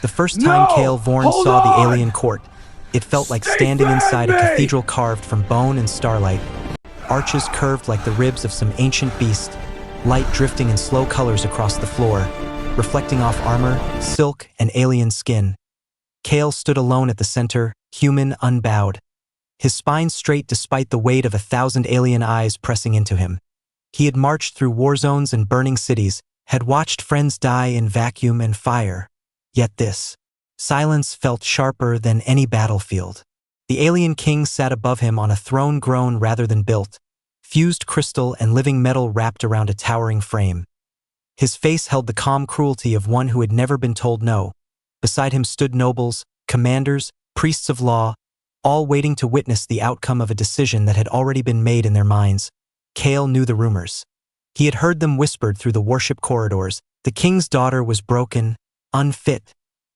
The first time Kale Vorn saw the alien court, it felt like standing inside a cathedral carved from bone and starlight. Arches curved like the ribs of some ancient beast, light drifting in slow colors across the floor, reflecting off armor, silk, and alien skin. Kale stood alone at the center, human, unbowed. His spine straight despite the weight of 1,000 alien eyes pressing into him. He had marched through war zones and burning cities, had watched friends die in vacuum and fire. Yet this silence felt sharper than any battlefield. The alien king sat above him on a throne grown rather than built, fused crystal and living metal wrapped around a towering frame. His face held the calm cruelty of one who had never been told no. Beside him stood nobles, commanders, priests of law, all waiting to witness the outcome of a decision that had already been made in their minds. Kale knew the rumors. He had heard them whispered through the warship corridors. The king's daughter was broken, unfit,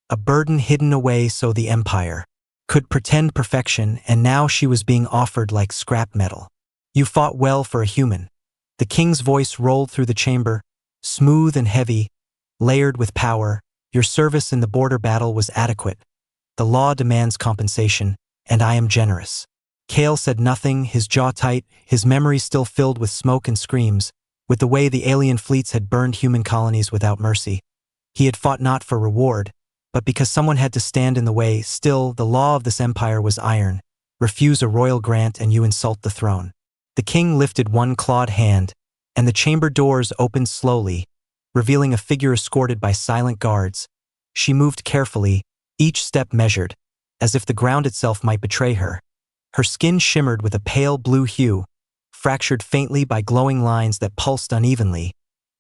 a burden hidden away so the empire could pretend perfection, and now she was being offered like scrap metal. You fought well for a human. The king's voice rolled through the chamber, smooth and heavy, layered with power. Your service in the border battle was adequate. The law demands compensation, and I am generous. Kale said nothing, his jaw tight, his memory still filled with smoke and screams, with the way the alien fleets had burned human colonies without mercy. He had fought not for reward, but because someone had to stand in the way. Still, the law of this empire was iron. Refuse a royal grant and you insult the throne. The king lifted one clawed hand, and the chamber doors opened slowly, revealing a figure escorted by silent guards. She moved carefully, each step measured, as if the ground itself might betray her. Her skin shimmered with a pale blue hue, fractured faintly by glowing lines that pulsed unevenly.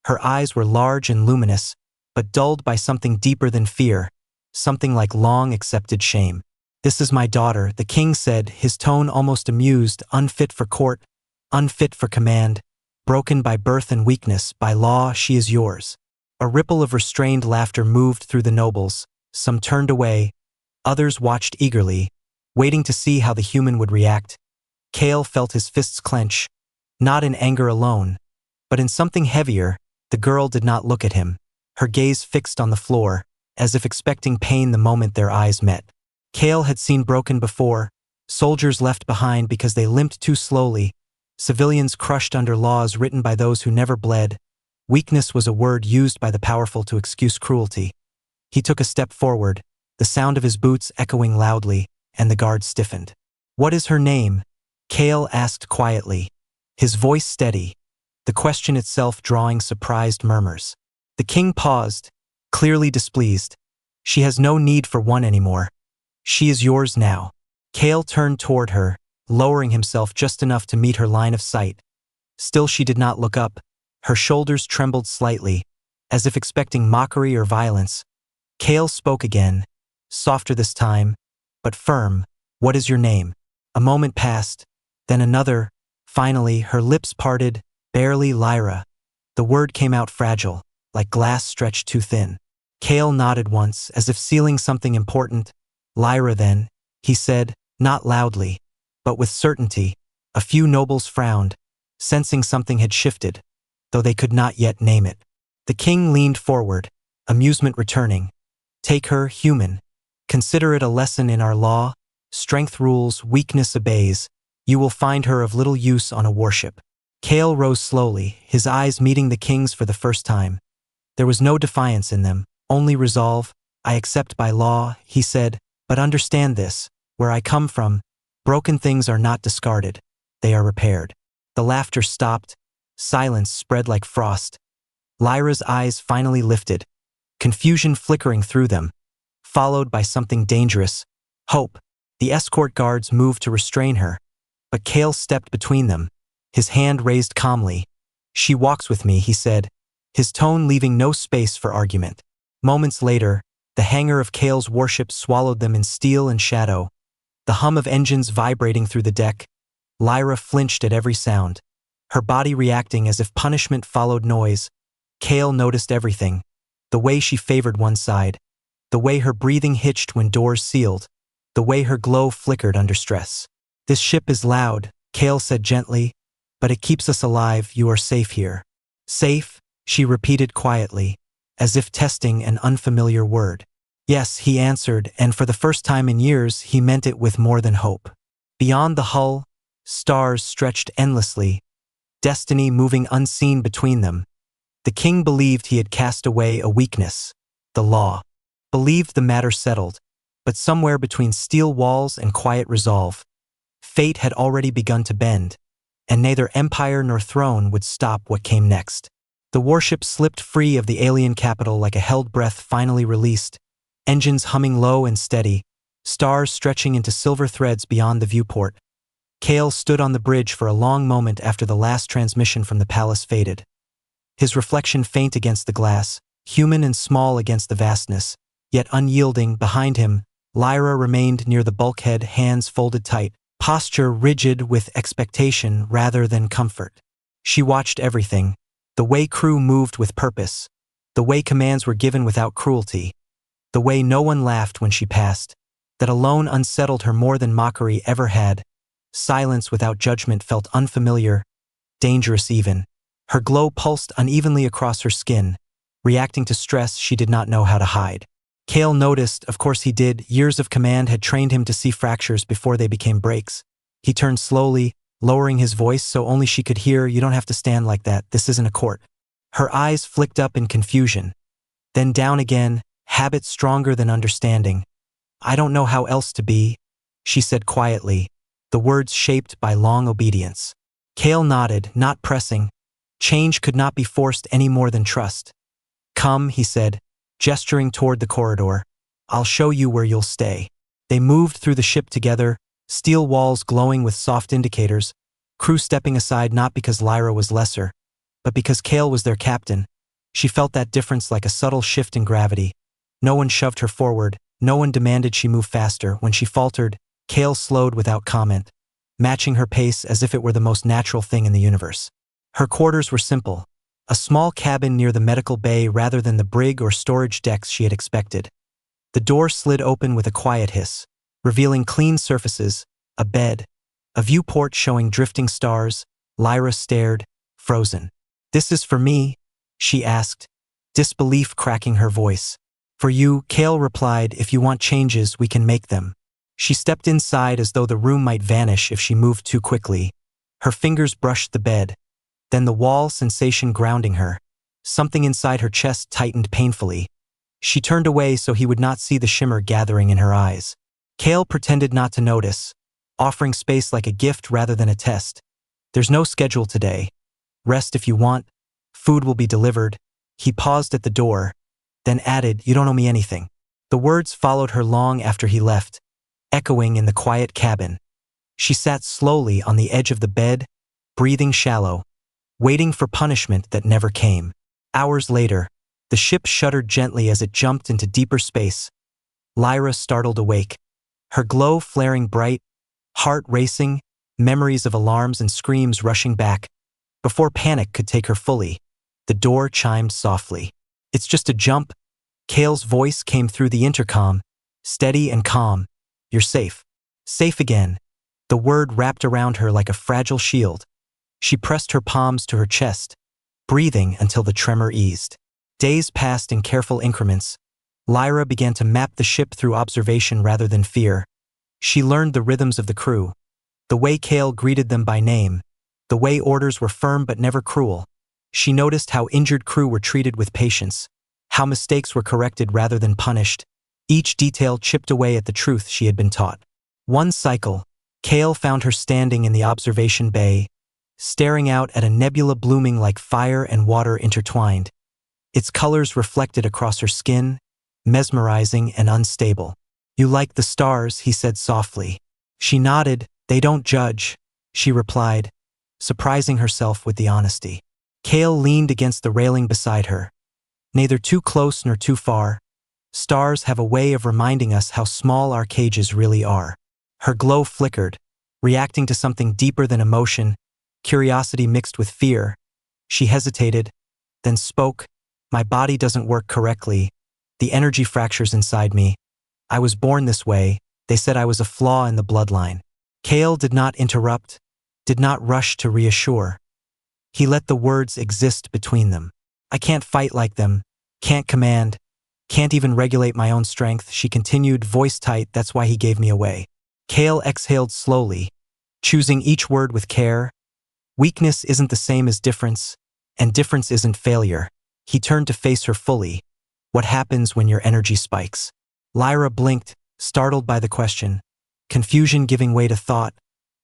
Her eyes were large and luminous, but dulled by something deeper than fear, something like long-accepted shame. "This is my daughter," the king said, his tone almost amused, "unfit for court, unfit for command, broken by birth and weakness. By law, she is yours." A ripple of restrained laughter moved through the nobles. Some turned away, others watched eagerly, waiting to see how the human would react. Kale felt his fists clench, not in anger alone, but in something heavier. The girl did not look at him, her gaze fixed on the floor, as if expecting pain the moment their eyes met. Kale had seen broken before, soldiers left behind because they limped too slowly, civilians crushed under laws written by those who never bled. Weakness was a word used by the powerful to excuse cruelty. He took a step forward, the sound of his boots echoing loudly, and the guard stiffened. "What is her name?" Kale asked quietly, his voice steady, the question itself drawing surprised murmurs. The king paused, clearly displeased. "She has no need for one anymore. She is yours now." Kale turned toward her, lowering himself just enough to meet her line of sight. Still she did not look up. Her shoulders trembled slightly, as if expecting mockery or violence. Kale spoke again, softer this time, but firm. "What is your name?" A moment passed, then another. Finally, her lips parted, barely. "Lyra." The word came out fragile, like glass stretched too thin. Kale nodded once, as if sealing something important. "Lyra then," he said, not loudly, but with certainty. A few nobles frowned, sensing something had shifted, though they could not yet name it. The king leaned forward, amusement returning. "Take her, human. Consider it a lesson in our law. Strength rules, weakness obeys. You will find her of little use on a warship." Kale rose slowly, his eyes meeting the king's for the first time. There was no defiance in them, only resolve. "I accept by law," he said, "but understand this. Where I come from, broken things are not discarded. They are repaired." The laughter stopped. Silence spread like frost. Lyra's eyes finally lifted, confusion flickering through them, followed by something dangerous. Hope. The escort guards moved to restrain her, but Kale stepped between them, his hand raised calmly. "She walks with me," he said, his tone leaving no space for argument. Moments later, the hangar of Kale's warship swallowed them in steel and shadow, the hum of engines vibrating through the deck. Lyra flinched at every sound, her body reacting as if punishment followed noise. Kale noticed everything, the way she favored one side, the way her breathing hitched when doors sealed, the way her glow flickered under stress. "This ship is loud," Kale said gently, "but it keeps us alive. You are safe here." "Safe?" she repeated quietly, as if testing an unfamiliar word. Yes, he answered, and for the first time in years, he meant it with more than hope. Beyond the hull, stars stretched endlessly, destiny moving unseen between them. The king believed he had cast away a weakness, the law. Believed the matter settled, but somewhere between steel walls and quiet resolve, fate had already begun to bend, and neither empire nor throne would stop what came next. The warship slipped free of the alien capital like a held breath finally released, engines humming low and steady, stars stretching into silver threads beyond the viewport. Kale stood on the bridge for a long moment after the last transmission from the palace faded. His reflection faint against the glass, human and small against the vastness, yet unyielding. Behind him, Lyra remained near the bulkhead, hands folded tight, posture rigid with expectation rather than comfort. She watched everything, the way crew moved with purpose, the way commands were given without cruelty, the way no one laughed when she passed. That alone unsettled her more than mockery ever had. Silence without judgment felt unfamiliar, dangerous even. Her glow pulsed unevenly across her skin, reacting to stress she did not know how to hide. Kale noticed, of course he did, years of command had trained him to see fractures before they became breaks. He turned slowly, lowering his voice so only she could hear, "You don't have to stand like that, this isn't a court." Her eyes flicked up in confusion, then down again, habit stronger than understanding. "I don't know how else to be," she said quietly, the words shaped by long obedience. Kale nodded, not pressing. Change could not be forced any more than trust. "Come," he said, gesturing toward the corridor. "I'll show you where you'll stay." They moved through the ship together, steel walls glowing with soft indicators, crew stepping aside not because Lyra was lesser, but because Kale was their captain. She felt that difference like a subtle shift in gravity. No one shoved her forward, no one demanded she move faster. When she faltered, Kale slowed without comment, matching her pace as if it were the most natural thing in the universe. Her quarters were simple, a small cabin near the medical bay rather than the brig or storage decks she had expected. The door slid open with a quiet hiss, revealing clean surfaces, a bed, a viewport showing drifting stars. Lyra stared, frozen. "This is for me?" she asked, disbelief cracking her voice. "For you," Kale replied. "If you want changes, we can make them." She stepped inside as though the room might vanish if she moved too quickly. Her fingers brushed the bed, then the wall, sensation grounding her. Something inside her chest tightened painfully. She turned away so he would not see the shimmer gathering in her eyes. Kale pretended not to notice, offering space like a gift rather than a test. "There's no schedule today. Rest if you want. Food will be delivered." He paused at the door, then added, "You don't owe me anything." The words followed her long after he left, echoing in the quiet cabin. She sat slowly on the edge of the bed, breathing shallow, waiting for punishment that never came. Hours later, the ship shuddered gently as it jumped into deeper space. Lyra startled awake, her glow flaring bright, heart racing, memories of alarms and screams rushing back. Before panic could take her fully, the door chimed softly. "It's just a jump." Kale's voice came through the intercom, steady and calm. "You're safe." Safe again. The word wrapped around her like a fragile shield. She pressed her palms to her chest, breathing until the tremor eased. Days passed in careful increments. Lyra began to map the ship through observation rather than fear. She learned the rhythms of the crew, the way Kale greeted them by name, the way orders were firm but never cruel. She noticed how injured crew were treated with patience, how mistakes were corrected rather than punished. Each detail chipped away at the truth she had been taught. One cycle, Kale found her standing in the observation bay, staring out at a nebula blooming like fire and water intertwined. Its colors reflected across her skin, mesmerizing and unstable. "You like the stars," he said softly. She nodded. "They don't judge," she replied, surprising herself with the honesty. Kale leaned against the railing beside her. "Neither too close nor too far. Stars have a way of reminding us how small our cages really are." Her glow flickered, reacting to something deeper than emotion, curiosity mixed with fear. She hesitated, then spoke. "My body doesn't work correctly. The energy fractures inside me. I was born this way. They said I was a flaw in the bloodline." Kale did not interrupt, did not rush to reassure. He let the words exist between them. "I can't fight like them, can't command. Can't even regulate my own strength, she continued, voice tight, that's why he gave me away. Kale exhaled slowly, choosing each word with care. Weakness isn't the same as difference, and difference isn't failure. He turned to face her fully. What happens when your energy spikes? Lyra blinked, startled by the question, confusion giving way to thought.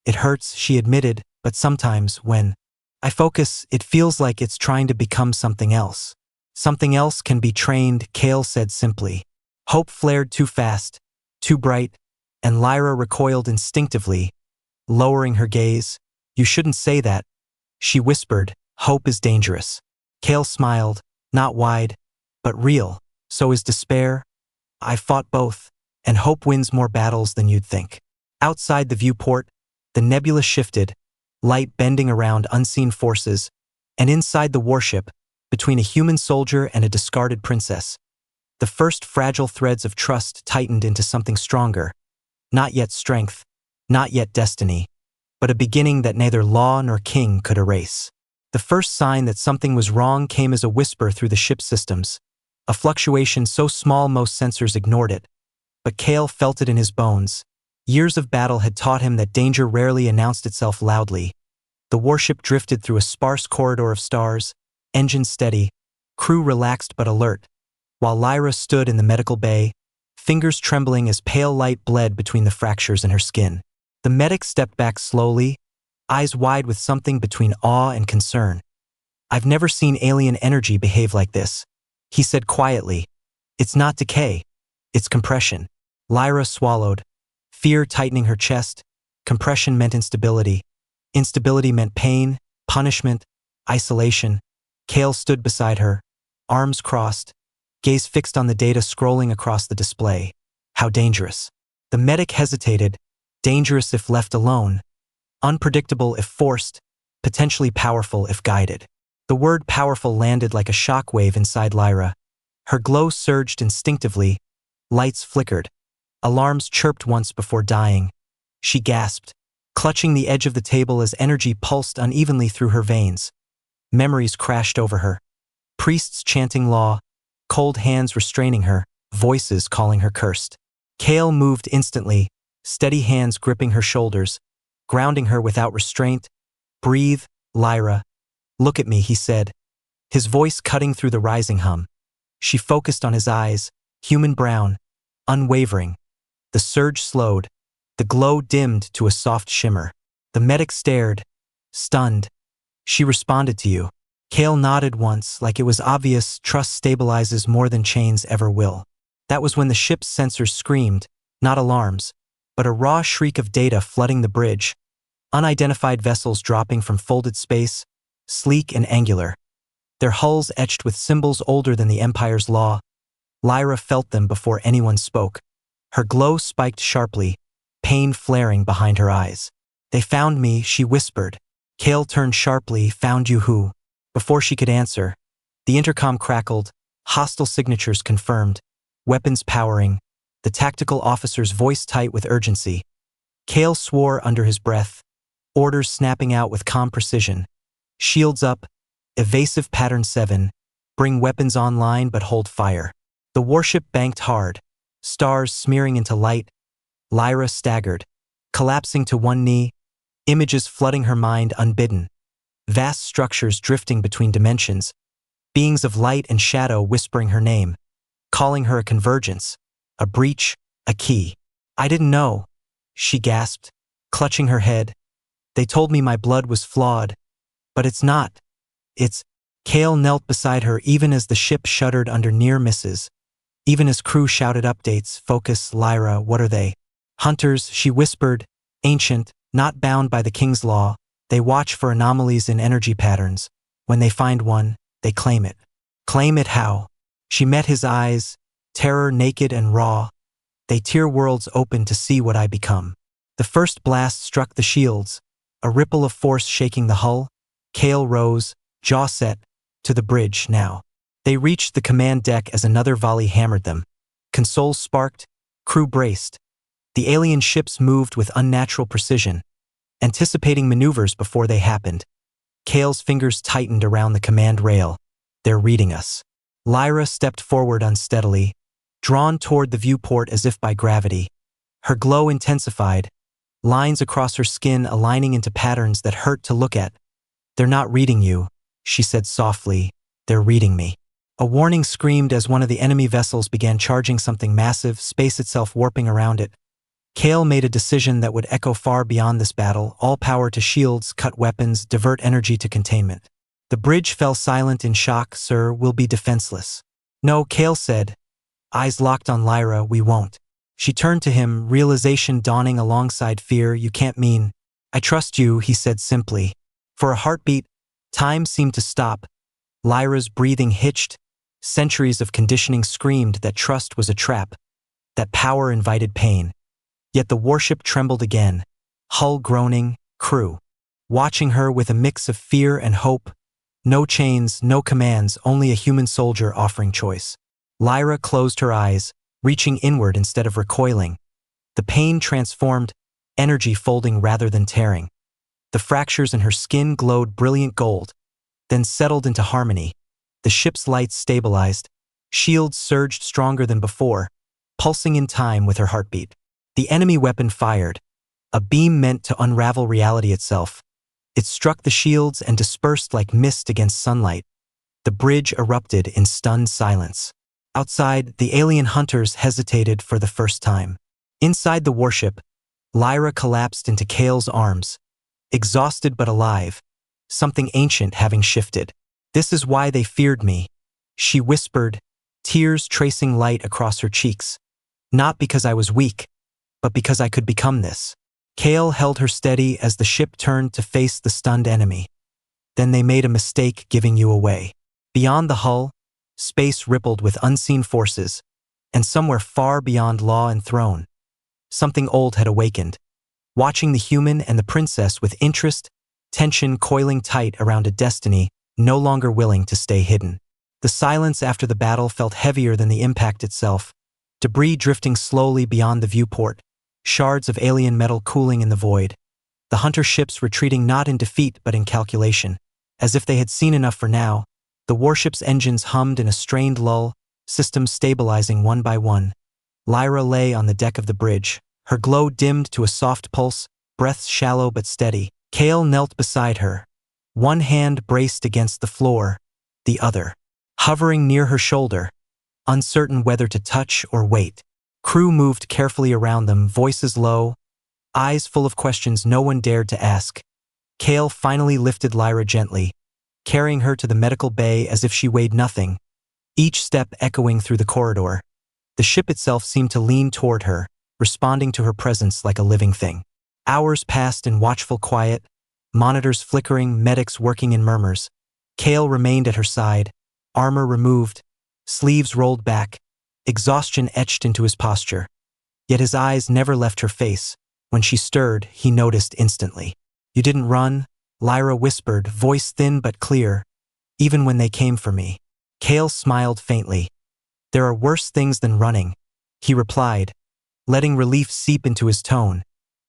It hurts, she admitted, but sometimes, when I focus, it feels like it's trying to become something else. Something else can be trained, Kale said simply. Hope flared too fast, too bright, and Lyra recoiled instinctively, lowering her gaze. You shouldn't say that, she whispered. Hope is dangerous. Kale smiled, not wide, but real. So is despair. I fought both, and hope wins more battles than you'd think. Outside the viewport, the nebula shifted, light bending around unseen forces, and inside the warship, between a human soldier and a discarded princess, the first fragile threads of trust tightened into something stronger. Not yet strength, not yet destiny, but a beginning that neither law nor king could erase. The first sign that something was wrong came as a whisper through the ship's systems, a fluctuation so small most sensors ignored it. But Kale felt it in his bones. Years of battle had taught him that danger rarely announced itself loudly. The warship drifted through a sparse corridor of stars, engine steady, crew relaxed but alert, while Lyra stood in the medical bay, fingers trembling as pale light bled between the fractures in her skin. The medic stepped back slowly, eyes wide with something between awe and concern. I've never seen alien energy behave like this, he said quietly. It's not decay, it's compression. Lyra swallowed, fear tightening her chest. Compression meant instability. Instability meant pain, punishment, isolation. Kale stood beside her, arms crossed, gaze fixed on the data scrolling across the display. How dangerous. The medic hesitated, dangerous if left alone, unpredictable if forced, potentially powerful if guided. The word powerful landed like a shockwave inside Lyra. Her glow surged instinctively, lights flickered, alarms chirped once before dying. She gasped, clutching the edge of the table as energy pulsed unevenly through her veins. Memories crashed over her. Priests chanting law, cold hands restraining her, voices calling her cursed. Kale moved instantly, steady hands gripping her shoulders, grounding her without restraint. Breathe, Lyra. Look at me, he said, his voice cutting through the rising hum. She focused on his eyes, human brown, unwavering. The surge slowed, the glow dimmed to a soft shimmer. The medic stared, stunned. She responded to you. Kale nodded once, like it was obvious trust stabilizes more than chains ever will. That was when the ship's sensors screamed, not alarms, but a raw shriek of data flooding the bridge. Unidentified vessels dropping from folded space, sleek and angular. Their hulls etched with symbols older than the Empire's law. Lyra felt them before anyone spoke. Her glow spiked sharply, pain flaring behind her eyes. They found me, she whispered. Kale turned sharply, found you who? Before she could answer, the intercom crackled, hostile signatures confirmed, weapons powering, the tactical officer's voice tight with urgency. Kale swore under his breath, orders snapping out with calm precision. Shields up, evasive pattern 7, bring weapons online but hold fire. The warship banked hard, stars smearing into light. Lyra staggered, collapsing to one knee, images flooding her mind unbidden. Vast structures drifting between dimensions, beings of light and shadow whispering her name, calling her a convergence, a breach, a key. I didn't know, she gasped, clutching her head. They told me my blood was flawed, but it's not. It's. Kale knelt beside her even as the ship shuddered under near misses, even as crew shouted updates. Focus, Lyra, what are they? Hunters, she whispered, ancient, not bound by the king's law. They watch for anomalies in energy patterns. When they find one, they claim it. Claim it how? She met his eyes, terror naked and raw. They tear worlds open to see what I become. The first blast struck the shields, a ripple of force shaking the hull. Kale rose, jaw set, to the bridge now. They reached the command deck as another volley hammered them. Consoles sparked, crew braced. The alien ships moved with unnatural precision, anticipating maneuvers before they happened. Kale's fingers tightened around the command rail. They're reading us. Lyra stepped forward unsteadily, drawn toward the viewport as if by gravity. Her glow intensified, lines across her skin aligning into patterns that hurt to look at. "They're not reading you," she said softly. "They're reading me." A warning screamed as one of the enemy vessels began charging something massive, space itself warping around it. Kale made a decision that would echo far beyond this battle, all power to shields, cut weapons, divert energy to containment. The bridge fell silent in shock. "Sir, we'll be defenseless." "No," Kale said, eyes locked on Lyra, "we won't." She turned to him, realization dawning alongside fear. "You can't mean—" "I trust you," he said simply. For a heartbeat, time seemed to stop. Lyra's breathing hitched. Centuries of conditioning screamed that trust was a trap, that power invited pain. Yet the warship trembled again, hull groaning, crew watching her with a mix of fear and hope. No chains, no commands, only a human soldier offering choice. Lyra closed her eyes, reaching inward instead of recoiling. The pain transformed, energy folding rather than tearing. The fractures in her skin glowed brilliant gold, then settled into harmony. The ship's lights stabilized. Shields surged stronger than before, pulsing in time with her heartbeat. The enemy weapon fired, a beam meant to unravel reality itself. It struck the shields and dispersed like mist against sunlight. The bridge erupted in stunned silence. Outside, the alien hunters hesitated for the first time. Inside the warship, Lyra collapsed into Kale's arms, exhausted but alive, something ancient having shifted. "This is why they feared me," she whispered, tears tracing light across her cheeks. "Not because I was weak, but because I could become this." Kale held her steady as the ship turned to face the stunned enemy. "Then they made a mistake giving you away." Beyond the hull, space rippled with unseen forces, and somewhere far beyond law and throne, something old had awakened, watching the human and the princess with interest, tension coiling tight around a destiny no longer willing to stay hidden. The silence after the battle felt heavier than the impact itself, debris drifting slowly beyond the viewport, shards of alien metal cooling in the void. The hunter ships retreating not in defeat but in calculation, as if they had seen enough for now. The warship's engines hummed in a strained lull, systems stabilizing one by one. Lyra lay on the deck of the bridge, her glow dimmed to a soft pulse, breaths shallow but steady. Kale knelt beside her, one hand braced against the floor, the other hovering near her shoulder, uncertain whether to touch or wait. Crew moved carefully around them, voices low, eyes full of questions no one dared to ask. Kale finally lifted Lyra gently, carrying her to the medical bay as if she weighed nothing, each step echoing through the corridor. The ship itself seemed to lean toward her, responding to her presence like a living thing. Hours passed in watchful quiet, monitors flickering, medics working in murmurs. Kale remained at her side, armor removed, sleeves rolled back, exhaustion etched into his posture. Yet his eyes never left her face. When she stirred, he noticed instantly. "You didn't run," Lyra whispered, voice thin but clear. "Even when they came for me." Kale smiled faintly. "There are worse things than running," he replied, letting relief seep into his tone.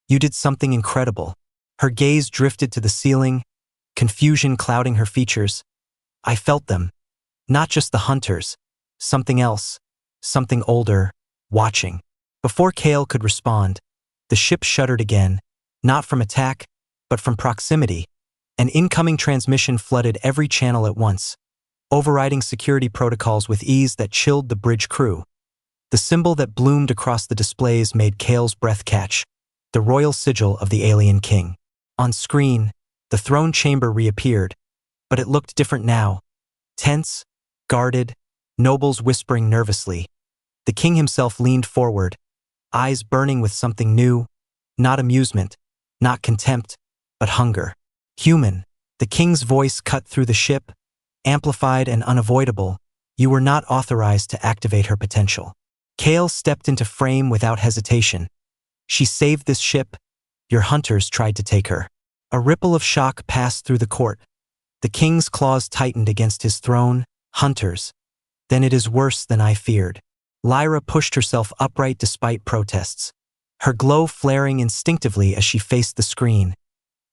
"You did something incredible." Her gaze drifted to the ceiling, confusion clouding her features. "I felt them. Not just the hunters. Something else. Something older, watching." Before Kale could respond, the ship shuddered again, not from attack, but from proximity. An incoming transmission flooded every channel at once, overriding security protocols with ease that chilled the bridge crew. The symbol that bloomed across the displays made Kale's breath catch, the royal sigil of the alien king. On screen, the throne chamber reappeared, but it looked different now. Tense, guarded, nobles whispering nervously. The king himself leaned forward, eyes burning with something new, not amusement, not contempt, but hunger. "Human," the king's voice cut through the ship, amplified and unavoidable. "You were not authorized to activate her potential." Kale stepped into frame without hesitation. "She saved this ship. Your hunters tried to take her." A ripple of shock passed through the court. The king's claws tightened against his throne. "Hunters. Then it is worse than I feared." Lyra pushed herself upright despite protests, her glow flaring instinctively as she faced the screen.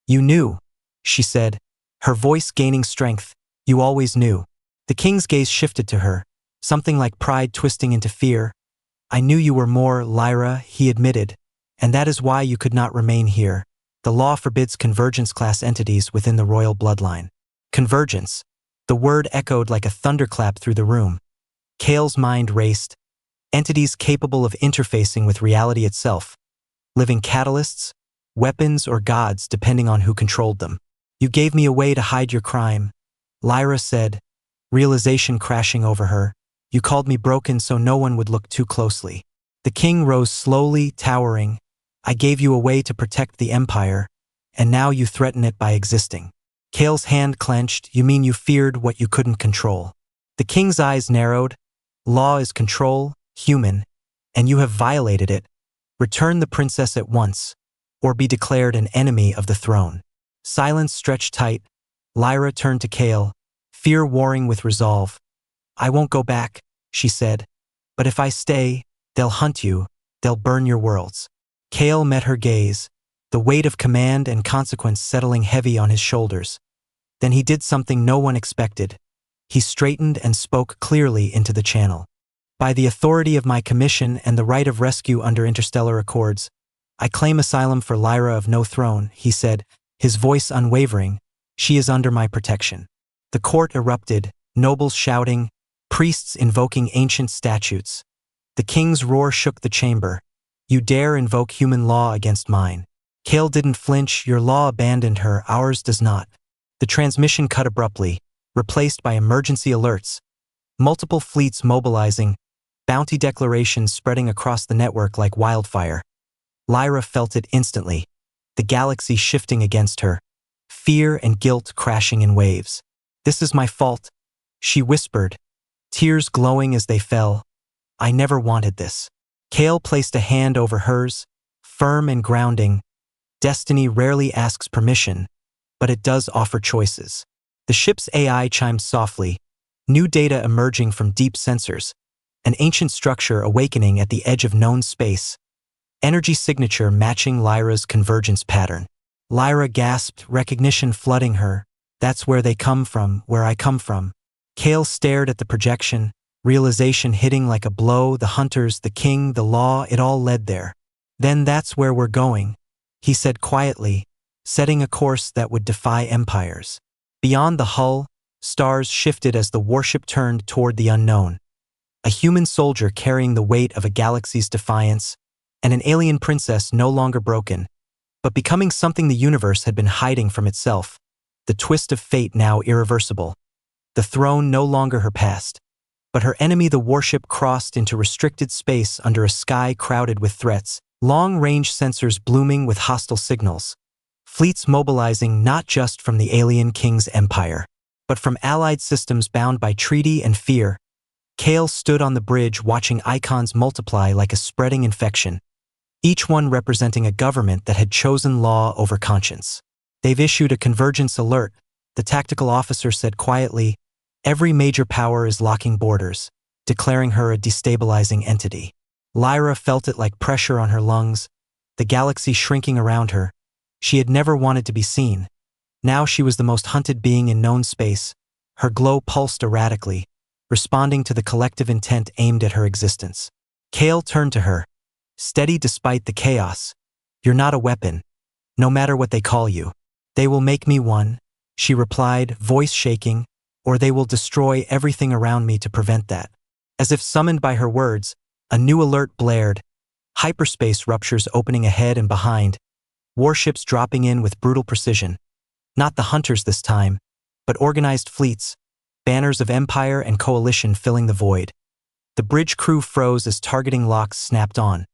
"You knew," she said, her voice gaining strength. "You always knew." The king's gaze shifted to her, something like pride twisting into fear. I knew you were more, Lyra, he admitted, and that is why you could not remain here. The law forbids convergence class entities within the royal bloodline. Convergence. The word echoed like a thunderclap through the room. Kale's mind raced. Entities capable of interfacing with reality itself. Living catalysts, weapons, or gods depending on who controlled them. You gave me a way to hide your crime, Lyra said, realization crashing over her. You called me broken so no one would look too closely. The king rose slowly, towering. I gave you a way to protect the empire, and now you threaten it by existing. Kale's hand clenched. You mean you feared what you couldn't control? The king's eyes narrowed. Law is control, human, and you have violated it. Return the princess at once, or be declared an enemy of the throne. Silence stretched tight. Lyra turned to Kale, fear warring with resolve. I won't go back, she said. But if I stay, they'll hunt you, they'll burn your worlds. Kale met her gaze, the weight of command and consequence settling heavy on his shoulders. Then he did something no one expected. He straightened and spoke clearly into the channel. By the authority of my commission and the right of rescue under interstellar accords, I claim asylum for Lyra of no throne, he said, his voice unwavering. She is under my protection. The court erupted, nobles shouting, priests invoking ancient statutes. The king's roar shook the chamber. You dare invoke human law against mine. Kale didn't flinch. Your law abandoned her, ours does not. The transmission cut abruptly, replaced by emergency alerts. Multiple fleets mobilizing, bounty declarations spreading across the network like wildfire. Lyra felt it instantly, the galaxy shifting against her, fear and guilt crashing in waves. This is my fault, she whispered, tears glowing as they fell. I never wanted this. Kale placed a hand over hers, firm and grounding. Destiny rarely asks permission, but it does offer choices. The ship's AI chimed softly, new data emerging from deep sensors, an ancient structure awakening at the edge of known space, energy signature matching Lyra's convergence pattern. Lyra gasped, recognition flooding her. That's where they come from, where I come from. Kale stared at the projection, realization hitting like a blow, the hunters, the king, the law, it all led there. Then that's where we're going, he said quietly, setting a course that would defy empires. Beyond the hull, stars shifted as the warship turned toward the unknown. A human soldier carrying the weight of a galaxy's defiance, and an alien princess no longer broken, but becoming something the universe had been hiding from itself. The twist of fate now irreversible. The throne no longer her past, but her enemy. The warship crossed into restricted space under a sky crowded with threats, long-range sensors blooming with hostile signals. Fleets mobilizing not just from the alien king's empire, but from allied systems bound by treaty and fear. Kale stood on the bridge watching icons multiply like a spreading infection, each one representing a government that had chosen law over conscience. They've issued a convergence alert, the tactical officer said quietly. Every major power is locking borders, declaring her a destabilizing entity. Lyra felt it like pressure on her lungs, the galaxy shrinking around her. She had never wanted to be seen. Now she was the most hunted being in known space. Her glow pulsed erratically, responding to the collective intent aimed at her existence. Kale turned to her, steady despite the chaos. You're not a weapon, no matter what they call you. They will make me one, she replied, voice shaking, or they will destroy everything around me to prevent that. As if summoned by her words, a new alert blared. Hyperspace ruptures opening ahead and behind, warships dropping in with brutal precision. Not the hunters this time, but organized fleets, banners of empire and coalition filling the void. The bridge crew froze as targeting locks snapped on,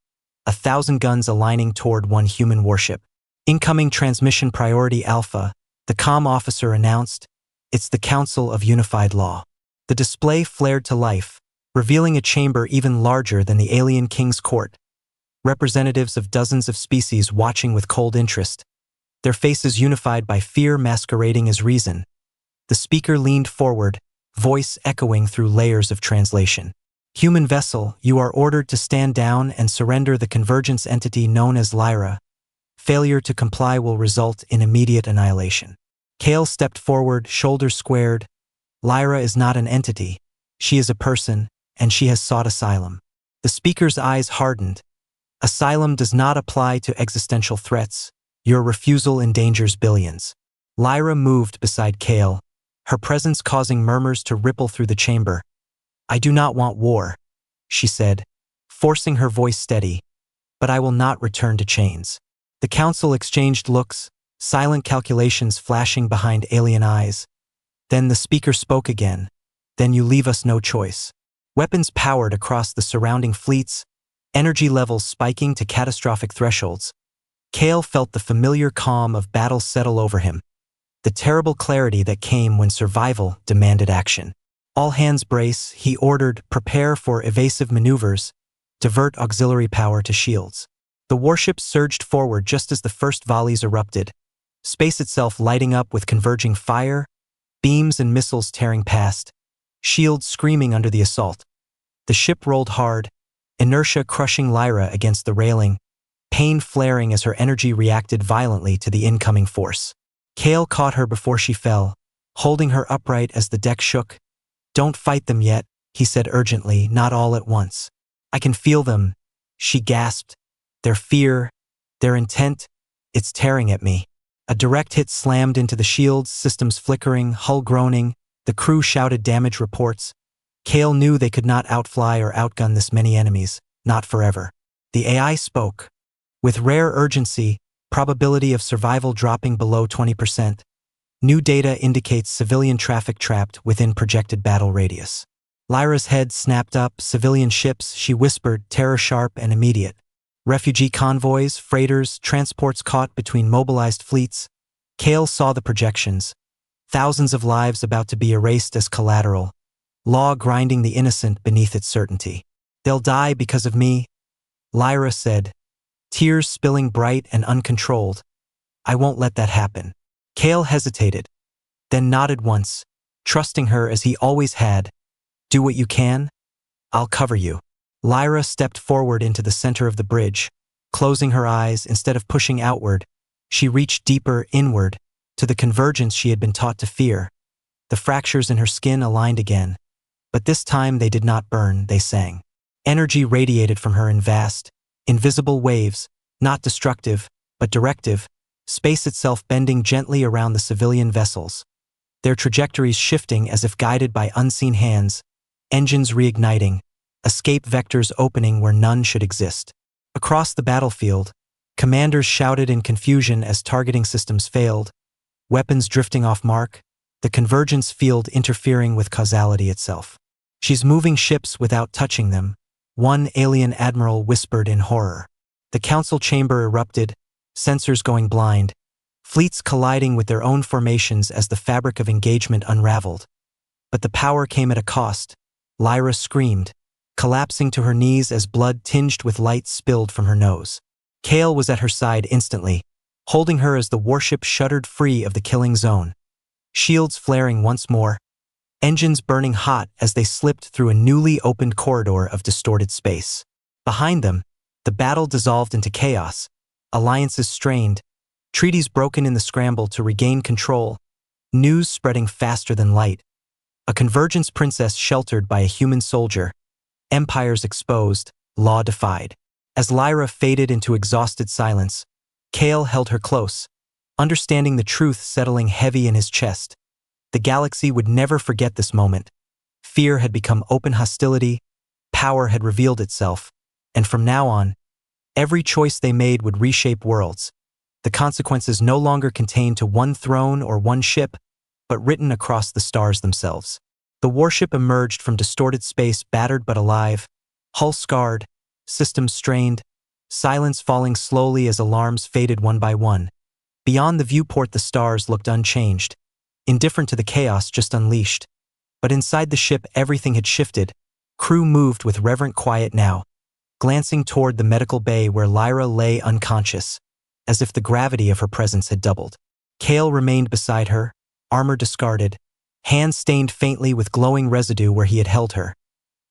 1,000 guns aligning toward one human warship. Incoming transmission priority Alpha, the comm officer announced. It's the Council of Unified Law. The display flared to life, revealing a chamber even larger than the alien king's court. Representatives of dozens of species watching with cold interest, their faces unified by fear masquerading as reason. The speaker leaned forward, voice echoing through layers of translation. Human vessel, you are ordered to stand down and surrender the convergence entity known as Lyra. Failure to comply will result in immediate annihilation. Kale stepped forward, shoulders squared. Lyra is not an entity. She is a person, and she has sought asylum. The speaker's eyes hardened. Asylum does not apply to existential threats. Your refusal endangers billions. Lyra moved beside Kale, her presence causing murmurs to ripple through the chamber. I do not want war, she said, forcing her voice steady, but I will not return to chains. The council exchanged looks, silent calculations flashing behind alien eyes. Then the speaker spoke again. Then you leave us no choice. Weapons powered across the surrounding fleets, energy levels spiking to catastrophic thresholds. Kale felt the familiar calm of battle settle over him, the terrible clarity that came when survival demanded action. All hands brace, he ordered, prepare for evasive maneuvers, divert auxiliary power to shields. The warship surged forward just as the first volleys erupted, space itself lighting up with converging fire, beams and missiles tearing past, shields screaming under the assault. The ship rolled hard, inertia crushing Lyra against the railing, pain flaring as her energy reacted violently to the incoming force. Kale caught her before she fell, holding her upright as the deck shook. Don't fight them yet, he said urgently, not all at once. I can feel them, she gasped. Their fear, their intent, it's tearing at me. A direct hit slammed into the shields, systems flickering, hull groaning. The crew shouted damage reports. Kale knew they could not outfly or outgun this many enemies, not forever. The AI spoke. With rare urgency, probability of survival dropping below 20%. New data indicates civilian traffic trapped within projected battle radius. Lyra's head snapped up, civilian ships, she whispered, terror sharp and immediate. Refugee convoys, freighters, transports caught between mobilized fleets. Kale saw the projections. Thousands of lives about to be erased as collateral. Law grinding the innocent beneath its certainty. They'll die because of me, Lyra said, tears spilling bright and uncontrolled. I won't let that happen. Kale hesitated, then nodded once, trusting her as he always had. Do what you can? I'll cover you. Lyra stepped forward into the center of the bridge, closing her eyes instead of pushing outward. She reached deeper inward, to the convergence she had been taught to fear. The fractures in her skin aligned again, but this time they did not burn, they sang. Energy radiated from her in vast, invisible waves, not destructive, but directive, space itself bending gently around the civilian vessels. Their trajectories shifting as if guided by unseen hands, engines reigniting, escape vectors opening where none should exist. Across the battlefield, commanders shouted in confusion as targeting systems failed, weapons drifting off mark, the convergence field interfering with causality itself. She's moving ships without touching them, one alien admiral whispered in horror. The council chamber erupted, sensors going blind, fleets colliding with their own formations as the fabric of engagement unraveled. But the power came at a cost. Lyra screamed, collapsing to her knees as blood tinged with light spilled from her nose. Kale was at her side instantly, holding her as the warship shuddered free of the killing zone. Shields flaring once more, engines burning hot as they slipped through a newly opened corridor of distorted space. Behind them, the battle dissolved into chaos, alliances strained, treaties broken in the scramble to regain control, news spreading faster than light. A convergence princess sheltered by a human soldier, empires exposed, law defied. As Lyra faded into exhausted silence, Kale held her close, understanding the truth settling heavy in his chest. The galaxy would never forget this moment. Fear had become open hostility, power had revealed itself, and from now on, every choice they made would reshape worlds. The consequences no longer contained to one throne or one ship, but written across the stars themselves. The warship emerged from distorted space, battered but alive, hull scarred, systems strained, silence falling slowly as alarms faded one by one. Beyond the viewport the stars looked unchanged, indifferent to the chaos just unleashed. But inside the ship everything had shifted. Crew moved with reverent quiet now, glancing toward the medical bay where Lyra lay unconscious, as if the gravity of her presence had doubled. Kale remained beside her, armor discarded, hands stained faintly with glowing residue where he had held her.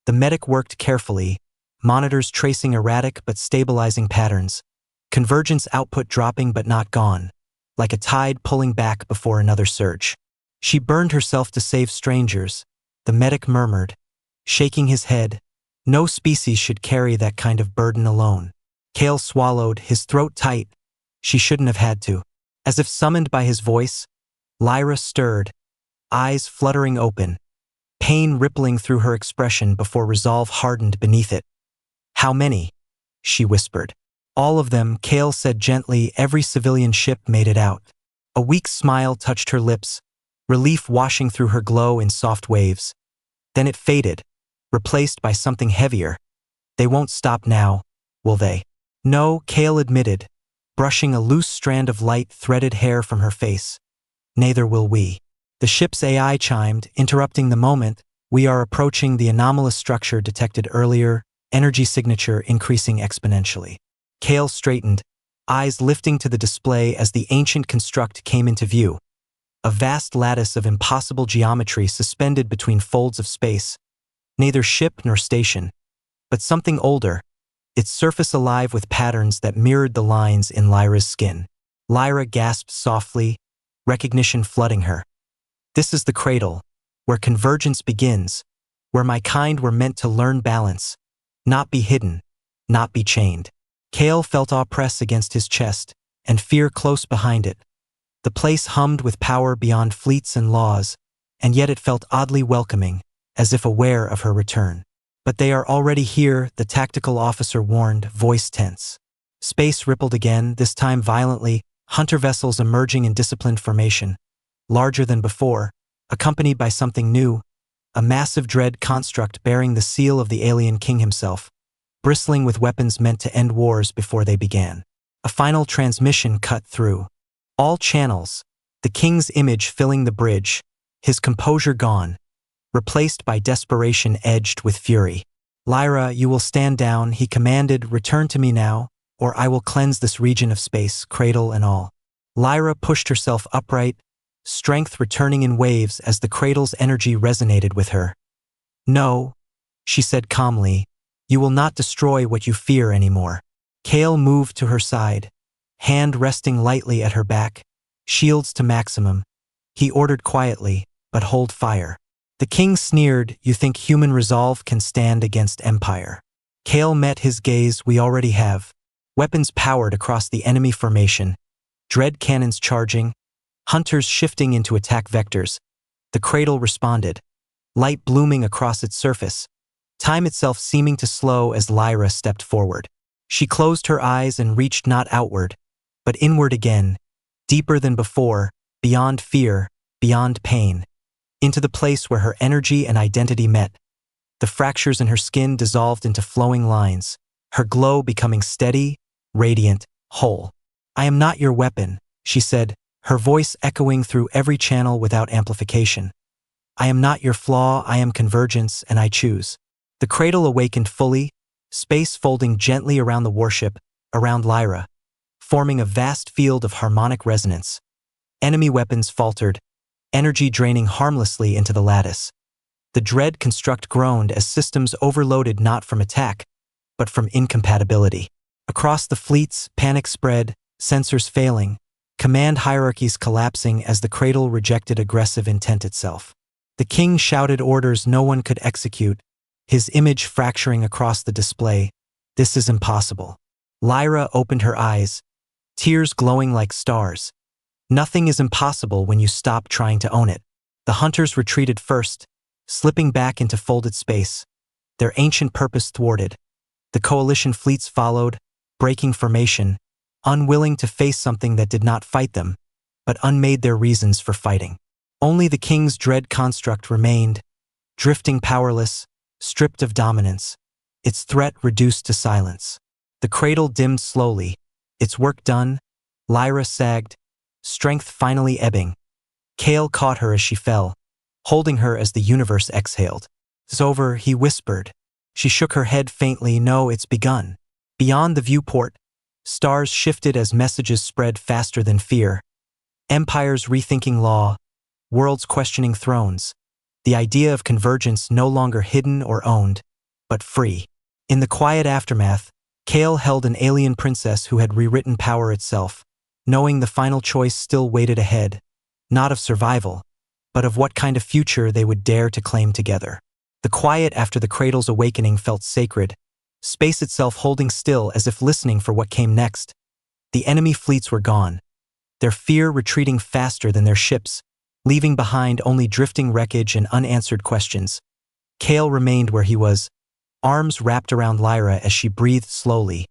The medic worked carefully, monitors tracing erratic but stabilizing patterns, convergence output dropping but not gone, like a tide pulling back before another surge. She burned herself to save strangers, the medic murmured, shaking his head, No species should carry that kind of burden alone. Kale swallowed, his throat tight. She shouldn't have had to. As if summoned by his voice, Lyra stirred, eyes fluttering open, pain rippling through her expression before resolve hardened beneath it. "How many?" she whispered. "All of them," Kale said gently. "Every civilian ship made it out." A weak smile touched her lips, relief washing through her glow in soft waves. Then it faded, replaced by something heavier. "They won't stop now, will they?" "No," Kale admitted, brushing a loose strand of light-threaded hair from her face. "Neither will we." The ship's AI chimed, interrupting the moment. "We are approaching the anomalous structure detected earlier, energy signature increasing exponentially." Kale straightened, eyes lifting to the display as the ancient construct came into view. A vast lattice of impossible geometry suspended between folds of space. Neither ship nor station, but something older, its surface alive with patterns that mirrored the lines in Lyra's skin. Lyra gasped softly, recognition flooding her. "This is the cradle, where convergence begins, where my kind were meant to learn balance, not be hidden, not be chained." Kale felt awe press against his chest, and fear close behind it. The place hummed with power beyond fleets and laws, and yet it felt oddly welcoming, as if aware of her return. "But they are already here," the tactical officer warned, voice tense. Space rippled again, this time violently, hunter vessels emerging in disciplined formation, larger than before, accompanied by something new, a massive dread construct bearing the seal of the alien king himself, bristling with weapons meant to end wars before they began. A final transmission cut through. All channels, the king's image filling the bridge, his composure gone, replaced by desperation edged with fury. "Lyra, you will stand down," he commanded. "Return to me now, or I will cleanse this region of space, cradle and all." Lyra pushed herself upright, strength returning in waves as the cradle's energy resonated with her. "No," she said calmly, "you will not destroy what you fear anymore." Kale moved to her side, hand resting lightly at her back, shields to maximum. He ordered quietly, "But hold fire." The king sneered, "You think human resolve can stand against empire?" Kale met his gaze. "We already have." Weapons powered across the enemy formation, dread cannons charging, hunters shifting into attack vectors. The cradle responded, light blooming across its surface, time itself seeming to slow as Lyra stepped forward. She closed her eyes and reached not outward, but inward again, deeper than before, beyond fear, beyond pain, into the place where her energy and identity met. The fractures in her skin dissolved into flowing lines, her glow becoming steady, radiant, whole. "I am not your weapon," she said, her voice echoing through every channel without amplification. "I am not your flaw, I am convergence, and I choose." The cradle awakened fully, space folding gently around the warship, around Lyra, forming a vast field of harmonic resonance. Enemy weapons faltered, energy draining harmlessly into the lattice. The dread construct groaned as systems overloaded not from attack, but from incompatibility. Across the fleets, panic spread, sensors failing, command hierarchies collapsing as the cradle rejected aggressive intent itself. The king shouted orders no one could execute, his image fracturing across the display. "This is impossible." Lyra opened her eyes, tears glowing like stars. Nothing is impossible when you stop trying to own it. The hunters retreated first, slipping back into folded space, their ancient purpose thwarted. The coalition fleets followed, breaking formation, unwilling to face something that did not fight them, but unmade their reasons for fighting. Only the king's dread construct remained, drifting powerless, stripped of dominance, its threat reduced to silence. The cradle dimmed slowly, its work done. Lyra sagged, strength finally ebbing. Kale caught her as she fell, holding her as the universe exhaled. "It's over," he whispered. She shook her head faintly. "No, it's begun." Beyond the viewport, stars shifted as messages spread faster than fear. Empires rethinking law, worlds questioning thrones. The idea of convergence no longer hidden or owned, but free. In the quiet aftermath, Kale held an alien princess who had rewritten power itself, knowing the final choice still waited ahead, not of survival, but of what kind of future they would dare to claim together. The quiet after the cradle's awakening felt sacred, space itself holding still as if listening for what came next. The enemy fleets were gone, their fear retreating faster than their ships, leaving behind only drifting wreckage and unanswered questions. Kale remained where he was, arms wrapped around Lyra as she breathed slowly.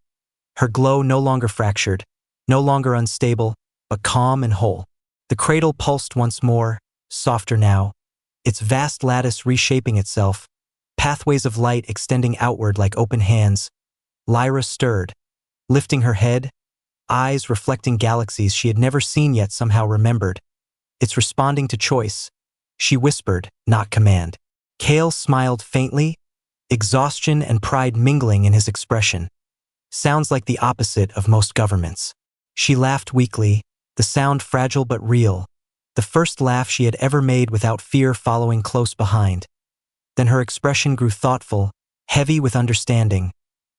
Her glow no longer fractured, no longer unstable, but calm and whole. The cradle pulsed once more, softer now, its vast lattice reshaping itself, pathways of light extending outward like open hands. Lyra stirred, lifting her head, eyes reflecting galaxies she had never seen yet somehow remembered. It's responding to choice. She whispered, not command. Kale smiled faintly, exhaustion and pride mingling in his expression. Sounds like the opposite of most governments. She laughed weakly, the sound fragile but real, the first laugh she had ever made without fear following close behind. Then her expression grew thoughtful, heavy with understanding.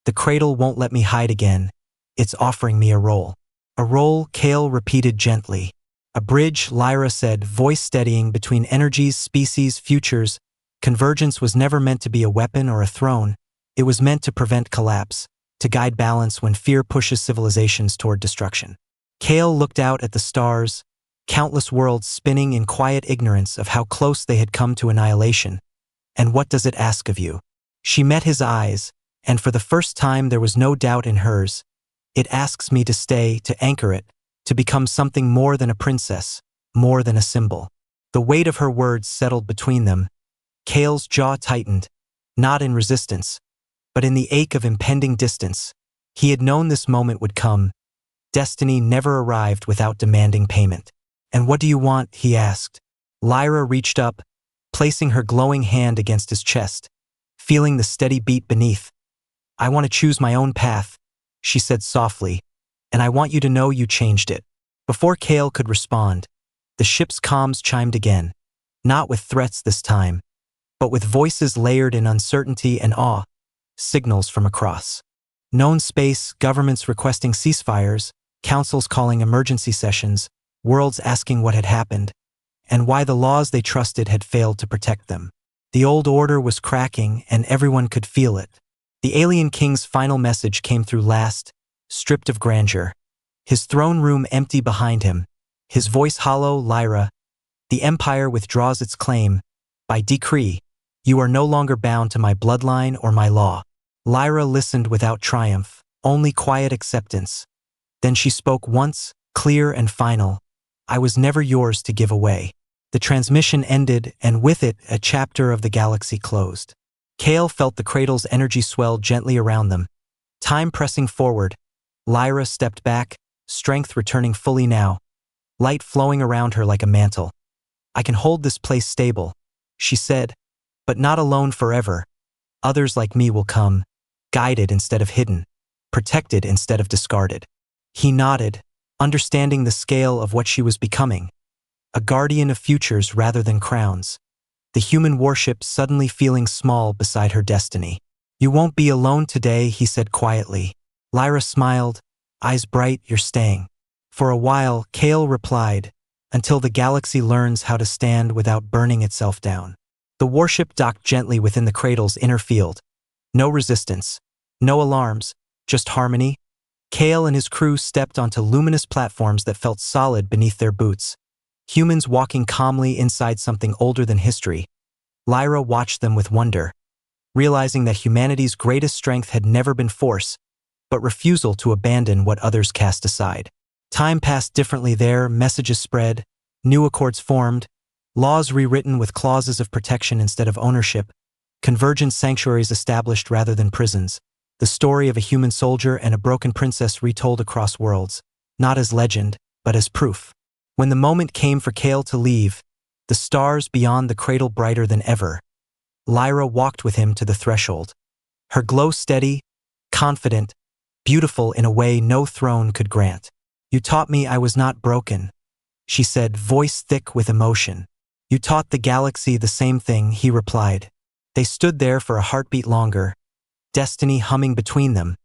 The cradle won't let me hide again. It's offering me a role. A role, Kale repeated gently. A bridge, Lyra said, voice steadying between energies, species, futures. Convergence was never meant to be a weapon or a throne. It was meant to prevent collapse, to guide balance when fear pushes civilizations toward destruction. Kale looked out at the stars, countless worlds spinning in quiet ignorance of how close they had come to annihilation. And what does it ask of you? She met his eyes, and for the first time there was no doubt in hers. It asks me to stay, to anchor it, to become something more than a princess, more than a symbol. The weight of her words settled between them. Kale's jaw tightened, not in resistance, but in the ache of impending distance. He had known this moment would come. Destiny never arrived without demanding payment. And what do you want? He asked. Lyra reached up, placing her glowing hand against his chest, feeling the steady beat beneath. I want to choose my own path, she said softly, and I want you to know you changed it. Before Kale could respond, the ship's comms chimed again, not with threats this time, but with voices layered in uncertainty and awe, signals from across. Known space, governments requesting ceasefires, councils calling emergency sessions, worlds asking what had happened, and why the laws they trusted had failed to protect them. The old order was cracking, and everyone could feel it. The alien king's final message came through last, stripped of grandeur. His throne room empty behind him, his voice hollow. Lyra, the empire withdraws its claim. By decree, you are no longer bound to my bloodline or my law. Lyra listened without triumph, only quiet acceptance. Then she spoke once, clear and final. I was never yours to give away. The transmission ended, and with it, a chapter of the galaxy closed. Kale felt the cradle's energy swell gently around them. Time pressing forward, Lyra stepped back, strength returning fully now, light flowing around her like a mantle. I can hold this place stable, she said, but not alone forever. Others like me will come, guided instead of hidden, protected instead of discarded. He nodded, understanding the scale of what she was becoming, a guardian of futures rather than crowns. The human warship suddenly feeling small beside her destiny. You won't be alone today, he said quietly. Lyra smiled, eyes bright. You're staying. For a while, Kale replied, until the galaxy learns how to stand without burning itself down. The warship docked gently within the cradle's inner field. No resistance, no alarms, just harmony. Kale and his crew stepped onto luminous platforms that felt solid beneath their boots. Humans walking calmly inside something older than history. Lyra watched them with wonder, realizing that humanity's greatest strength had never been force, but refusal to abandon what others cast aside. Time passed differently there, messages spread, new accords formed, laws rewritten with clauses of protection instead of ownership, convergent sanctuaries established rather than prisons, the story of a human soldier and a broken princess retold across worlds, not as legend, but as proof. When the moment came for Kale to leave, the stars beyond the cradle brighter than ever, Lyra walked with him to the threshold. Her glow steady, confident, beautiful in a way no throne could grant. You taught me I was not broken, she said, voice thick with emotion. You taught the galaxy the same thing, he replied. They stood there for a heartbeat longer, destiny humming between them.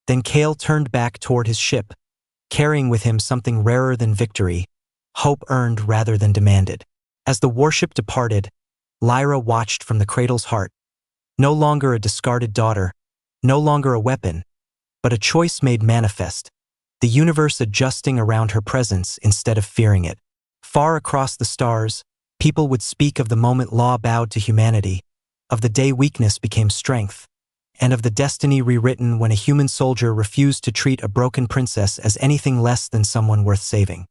Then Kale turned back toward his ship, carrying with him something rarer than victory, hope earned rather than demanded. As the warship departed, Lyra watched from the cradle's heart, No longer a discarded daughter, no longer a weapon, but a choice made manifest, the universe adjusting around her presence instead of fearing it. Far across the stars, people would speak of the moment law bowed to humanity, of the day weakness became strength, and of the destiny rewritten when a human soldier refused to treat a broken princess as anything less than someone worth saving.